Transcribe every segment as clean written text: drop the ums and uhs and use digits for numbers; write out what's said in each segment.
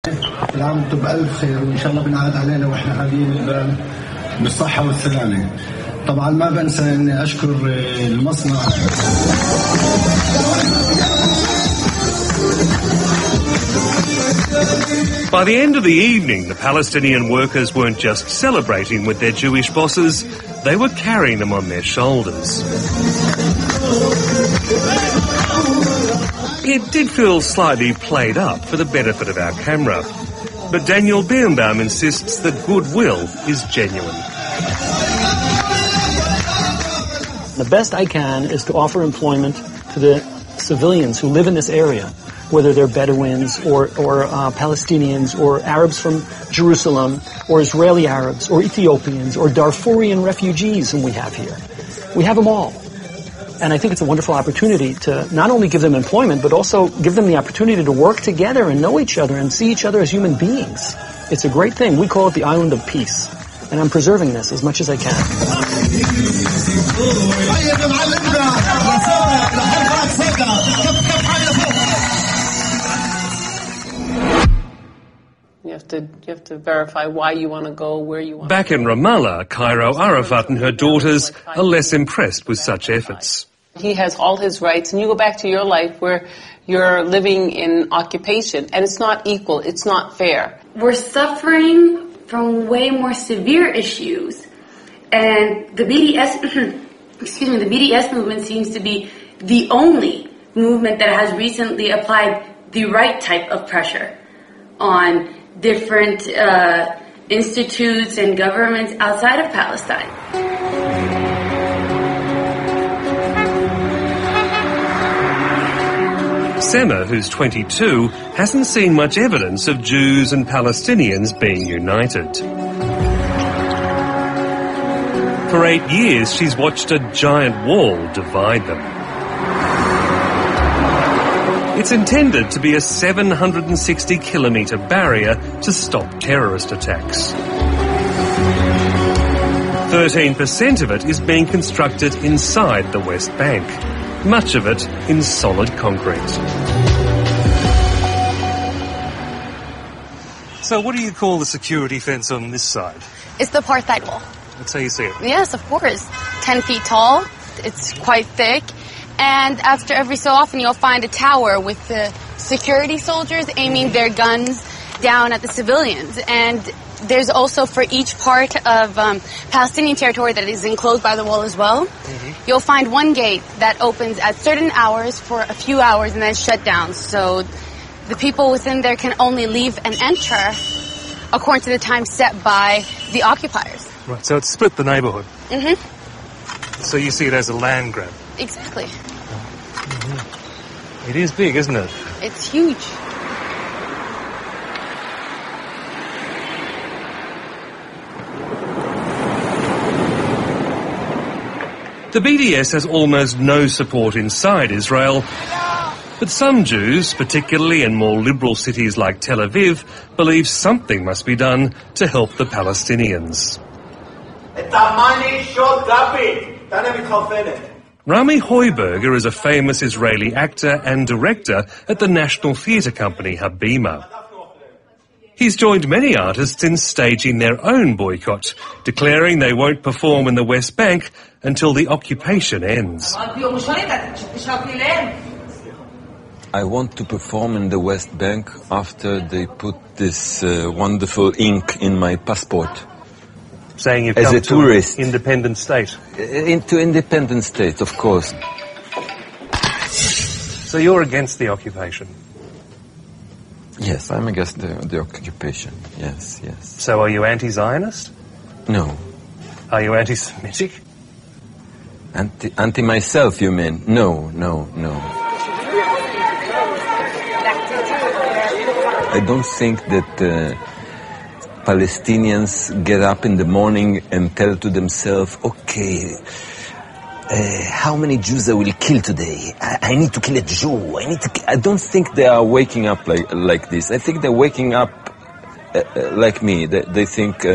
العام وانتم بألف خير وإن شاء الله بنعاد علينا وإحنا غاليين بالصحة والسلامة. طبعا ما بنسى إني أشكر المصنع. By the end of the evening, the Palestinian workers weren't just celebrating with their Jewish bosses, they were carrying them on their shoulders. It did feel slightly played up for the benefit of our camera, but Daniel Birnbaum insists that goodwill is genuine. The best I can is to offer employment to the civilians who live in this area, whether they're Bedouins or Palestinians or Arabs from Jerusalem or Israeli Arabs or Ethiopians or Darfurian refugees whom we have here. We have them all. And I think it's a wonderful opportunity to not only give them employment, but also give them the opportunity to work together and know each other and see each other as human beings. It's a great thing. We call it the Island of Peace. And I'm preserving this as much as I can. You have to verify why you want to go, where you want Back to go. in Ramallah, Cairo Arafat and her daughters are less impressed with such efforts. He has all his rights, and you go back to your life where you're living in occupation, and it's not equal, it's not fair. We're suffering from way more severe issues, and the BDS, the BDS movement seems to be the only movement that has recently applied the right type of pressure on different institutes and governments outside of Palestine. Sema, who's 22, hasn't seen much evidence of Jews and Palestinians being united. For 8 years, she's watched a giant wall divide them. It's intended to be a 760-kilometre barrier to stop terrorist attacks. 13% of it is being constructed inside the West Bank, much of it in solid concrete. So what do you call the security fence on this side? It's the apartheid wall. That's how you see it? Yes, of course. 10 feet tall. It's quite thick. And after every so often, you'll find a tower with the security soldiers aiming their guns down at the civilians. And there's also, for each part of Palestinian territory that is enclosed by the wall as well, you'll find one gate that opens at certain hours for a few hours and then shut down. So the people within there can only leave and enter according to the time set by the occupiers. Right, so it's split the neighbourhood. So you see it as a land grab. Exactly. It is big, isn't it? It's huge. The BDS has almost no support inside Israel, but some Jews, particularly in more liberal cities like Tel Aviv, believe something must be done to help the Palestinians. Rami Heuberger is a famous Israeli actor and director at the National Theatre Company Habima. He's joined many artists in staging their own boycott, declaring they won't perform in the West Bank until the occupation ends. I want to perform in the West Bank after they put this wonderful ink in my passport. Saying you've as come a tourist. To an independent state. Into independent state, of course. So you're against the occupation? Yes, I'm against the occupation. Yes, yes. So are you anti-Zionist? No. Are you anti-Semitic? Anti myself, you mean? No. I don't think that Palestinians get up in the morning and tell to themselves, okay, how many Jews I will kill today? I need to kill a Jew. I don't think they are waking up like this. I think they're waking up like me. They think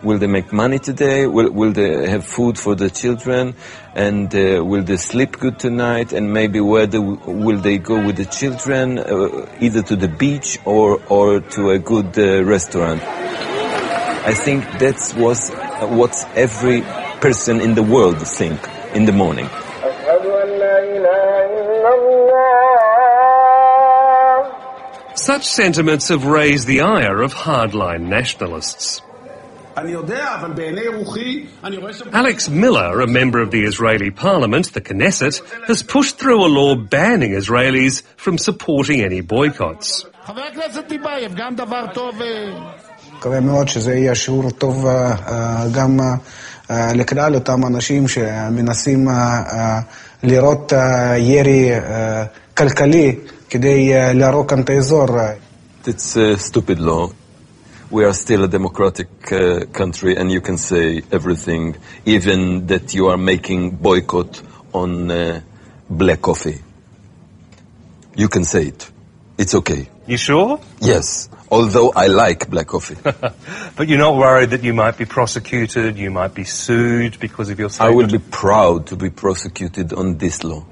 Will they make money today? Will they have food for the children? And will they sleep good tonight? And maybe will they go with the children, either to the beach or to a good restaurant? I think that's what every person in the world think in the morning. Such sentiments have raised the ire of hardline nationalists. Alex Miller, a member of the Israeli parliament, the Knesset, has pushed through a law banning Israelis from supporting any boycotts. מקווה מאוד שזה יהיה שיעור טוב גם לכלל אותם אנשים שמנסים לראות ירי כלכלי כדי להרוג כאן את האזור. It's a stupid law. We are still a democratic country and you can say everything, even that you are making boycott on black coffee. You can say it. It's okay. You sure? Yes, although I like black coffee. But you're not worried that you might be prosecuted, you might be sued because of your statement? I will be proud to be prosecuted on this law.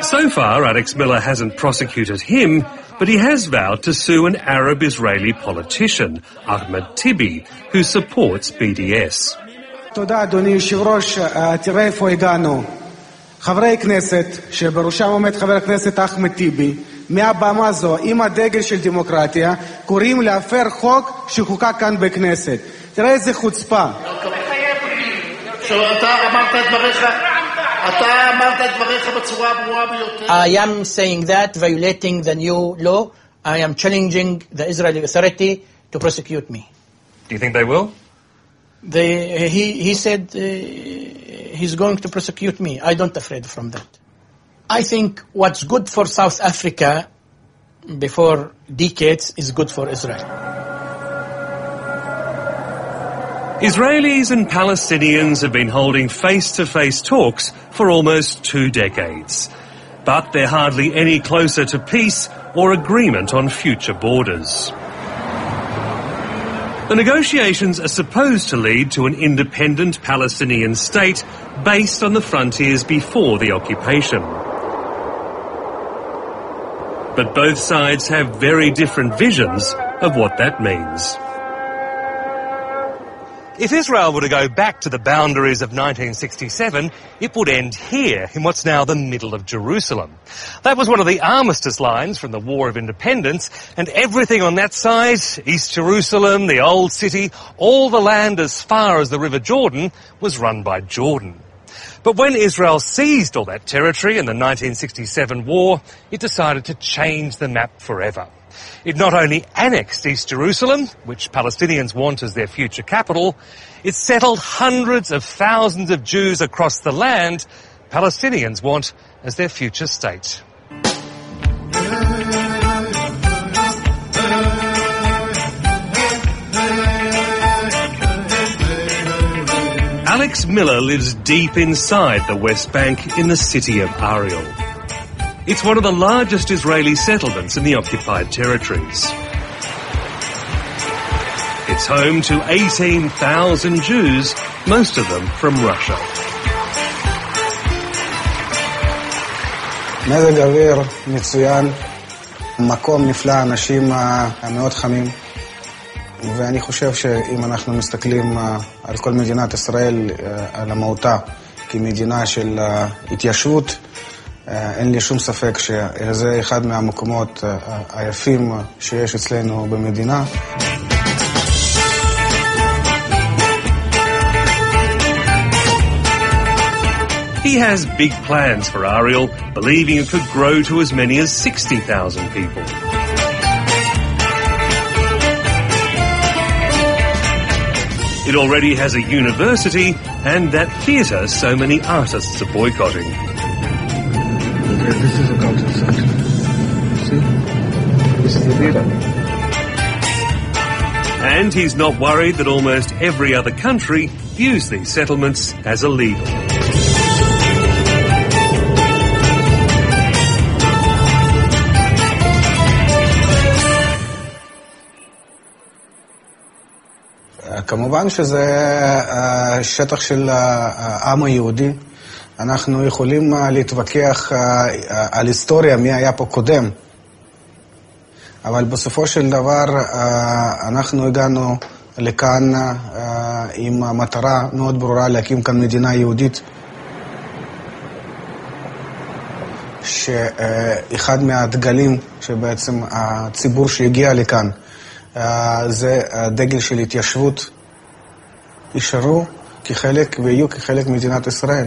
So far, Alex Miller hasn't prosecuted him, but he has vowed to sue an Arab-Israeli politician, Ahmed Tibi, who supports BDS. תודה, אדוני יושב-ראש. תראה איפה הגענו. חברי כנסת, שבראשם עומד חבר הכנסת אחמד טיבי, מהבמה זו, עם הדגל של דמוקרטיה, קוראים להפר חוק שחוקק כאן בכנסת. תראה איזה חוצפה. אתה אמרת את דבריך בצורה ברורה ביותר. I am saying that, violating the new law, I am challenging the Israeli authority to prosecute me. Do you think they will? He said he's going to prosecute me. I don't afraid from that. I think what's good for South Africa before decades is good for Israel. Israelis and Palestinians have been holding face-to-face talks for almost 2 decades. But they're hardly any closer to peace or agreement on future borders. The negotiations are supposed to lead to an independent Palestinian state based on the frontiers before the occupation. But both sides have very different visions of what that means. If Israel were to go back to the boundaries of 1967, it would end here, in what's now the middle of Jerusalem. That was one of the armistice lines from the War of Independence, and everything on that side, East Jerusalem, the Old City, all the land as far as the River Jordan, was run by Jordan. But when Israel seized all that territory in the 1967 war, it decided to change the map forever. It not only annexed East Jerusalem, which Palestinians want as their future capital, it settled hundreds of thousands of Jews across the land Palestinians want as their future state. Alex Miller lives deep inside the West Bank in the city of Ariel. It's one of the largest Israeli settlements in the occupied territories. It's home to 18,000 Jews, most of them from Russia. מזג אוויר מצוין, מקום נפלא, אנשים מאוד חמים, ואני חושב שאם אנחנו מסתכלים על כל מדינת ישראל, על המהותה כמדינה של התיישבות, אין לי שום ספק שזה אחד מהמקומות היפים שיש אצלנו במדינה. He has big plans for Ariel, believing it could grow to as many as 60,000 people. It already has a university and that theatre so many artists are boycotting. This is a cultural center. See? This is the theater. And he's not worried that almost every other country views these settlements as illegal. כמובן שזה שטח של העם היהודי. אנחנו יכולים להתווכח על היסטוריה, מי היה פה קודם. אבל בסופו של דבר אנחנו הגענו לכאן עם מטרה מאוד ברורה להקים כאן מדינה יהודית. שאחד מהדגלים שבעצם הציבור שהגיע לכאן זה הדגל של התיישבות, יישארו כחלק ויהיו כחלק ממדינת ישראל.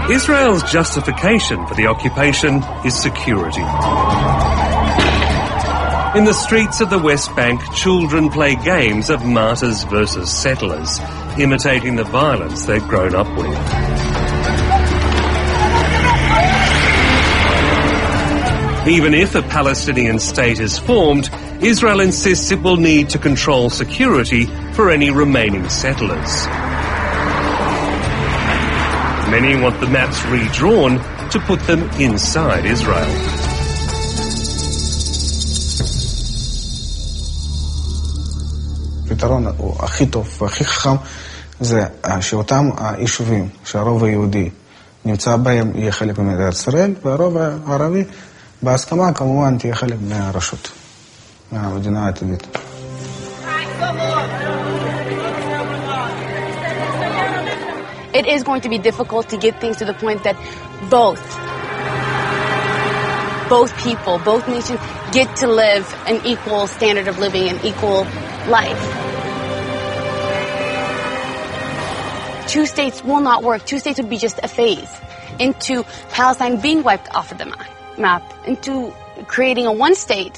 Israel's justification for the occupation is security. In the streets of the West Bank, children play games of martyrs versus settlers, imitating the violence they've grown up with. Even if a Palestinian state is formed, Israel insists it will need to control security for any remaining settlers. Many want the maps redrawn to put them inside Israel. הפתרון הכי טוב והכי חכם זה שאותם היישובים שהרוב היהודי נמצא בהם יהיה חלק ממדינת ישראל, והרוב הערבי בהסכמה כמובן תהיה חלק מהרשות, מהמדינה העתידית. It is going to be difficult to get things to the point that both people, both nations get to live an equal standard of living, an equal life. Two states will not work. Two states would be just a phase into Palestine being wiped off of the map, into creating a one state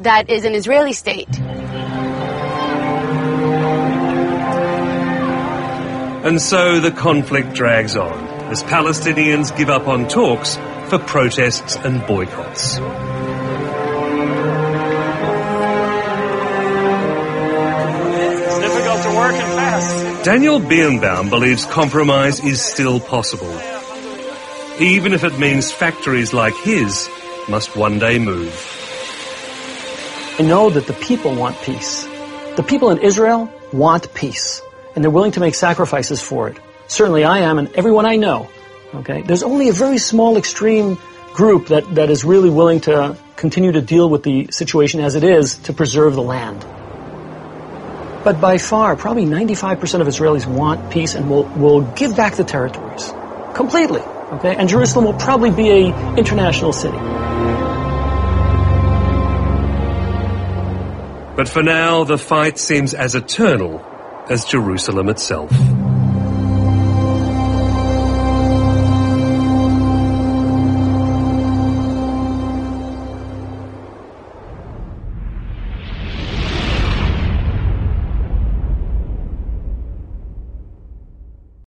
that is an Israeli state. And so the conflict drags on as Palestinians give up on talks for protests and boycotts. It's difficult to work and fast. Daniel Birnbaum believes compromise is still possible, even if it means factories like his must one day move. I know that the people want peace. The people in Israel want peace, and they're willing to make sacrifices for it. Certainly I am, and everyone I know. Okay? There's only a very small extreme group that is really willing to continue to deal with the situation as it is to preserve the land. But by far, probably 95% of Israelis want peace and will give back the territories. Completely. Okay? And Jerusalem will probably be an international city. But for now, the fight seems as eternal as Jerusalem itself.